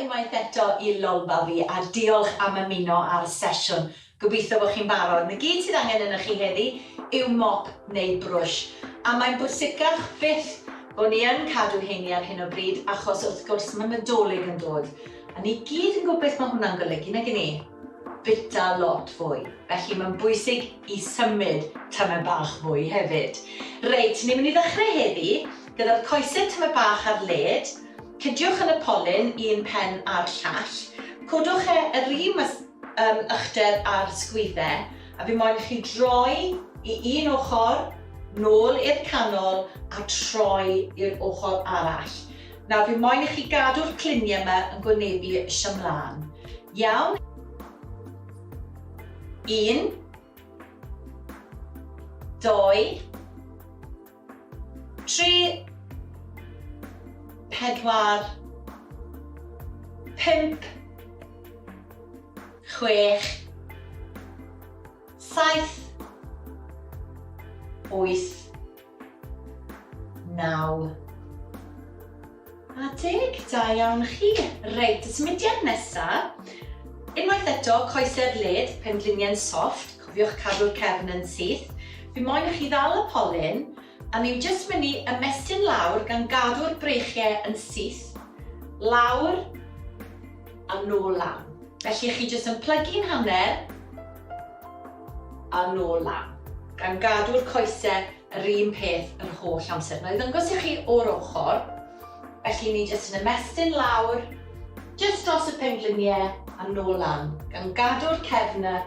unwaith eto I lolfa fi a diolch am ymuno ar y sesiwn. Gobeithio bod chi'n barod. Y gyd sydd angen yna chi heddi yw mop neu brwsh. A mae'n bwysicach byth bod ni yn cadw heini ar hyn o bryd achos wrth gwrs mae Nadolig yn dod. A ni gyd yn gwybod beth mae hwnna'n golygu, nag ni? Bita lot fwy. Felly mae'n bwysig I symud tymau bach fwy hefyd. Reit, ni'n mynd I ddechrau heddi gyda'r coesau tymau bach ar led. Cydiwch yn y polyn un pen ar llall. Codwch yr un ychdar ar sgwyddau a fi moyn I chi droi I un ochr, nôl i'r canol a troi i'r ochr arall. Nawr fi moyn I chi gadw'r cliniau yma yn gwynebu ymlaen. Iawn. 1, 2, 3, 4, 5, 6, 7, 8, 9 a 10. Da iawn chi. Reit, y symudiad nesaf. Unwaith eto, coesau'r led, pengliniau'n soft, cofiwch cadw'r cefn yn syth. Fi moyn I chi ddal y polyn, a ni'n jyst mynd I ymestyn lawr gan gadw'r breichiau yn syth, lawr a nôl lan. Felly chi jyst yn plygu'n hanner a nôl lan, gan gadw'r coesau yr un peth yr holl amser. Na I ddangos I chi o'r ochr, felly ni jyst yn ymestyn lawr, jyst dros y pengliniau a nôl lan, gan gadw'r cefnau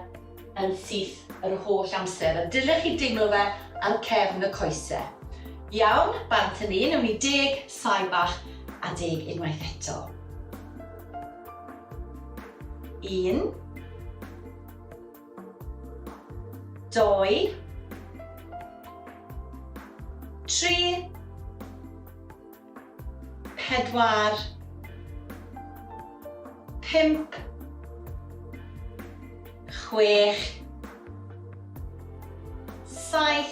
yn syth yr holl amser. A dylech chi deimlo fe ar cefn y coesau. Iawn, bant yn un, nawn ni 10 sai bach a 10 unwaith eto. 1, 2, 3, 4, 5, 6, 7,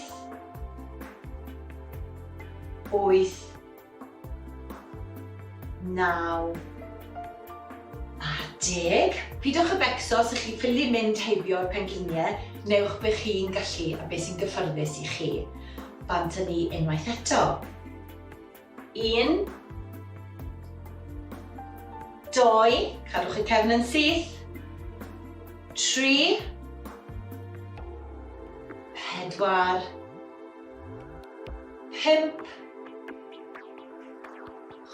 8, 9 a 10. Pidwch y becso os ych chi ffili mynd heibio'r pengliniau, newch be chi'n gallu a beth sy'n gyffyrddus I chi. Bant yn ni unwaith eto. 1, 2, cadwch y cefn yn syth. 3, 4, 5,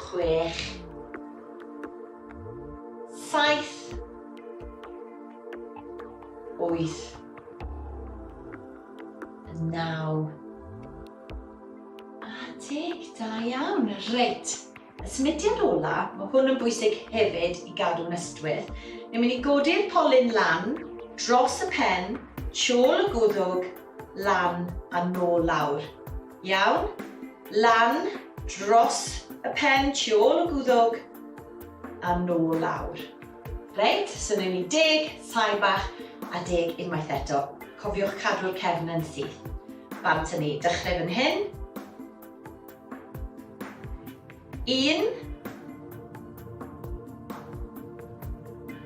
6, 7, 8, 9 a 10. Da iawn. Reit. Y symudiad ola, mae hwn yn bwysig hefyd I gadw'n ystwyth. Ni'n mynd I godi'r polyn lan, dros y pen, tîol y gwddwg, lan a nôl lawr. Iawn? Lan, dros y pen, tîol y gwddwg a nôl lawr. Reit, so ni'n mynd I 10 sai bach a 10 unwaith eto. Cofiwch cadw'r cefn yn syth. Bant yn ni, dechrau fan hyn. 1,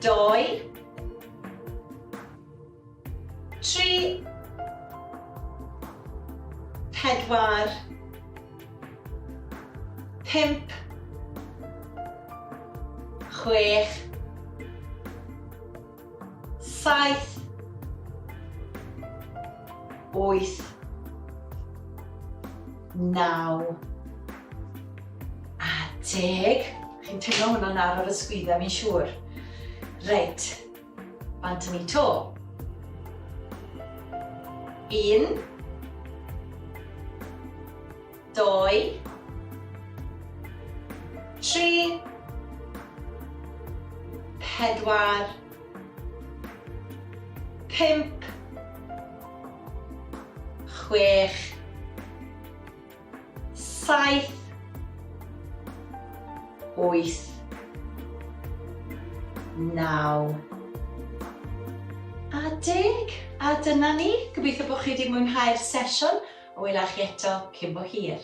2, 3, 4, 5, 6, 7, 8, 9 a 10. Chi'n teimlo hwnna'n ar y sgwyddau, mi'n siŵr. Reit, bant yn ni to. 1, 2, 3, 4, 5, 6, 7, 8, 9 a 10. A dyna ni. Gobeithio bod chi wedi mwynhau'r sesiwn. A welai chi eto cyn bo hir.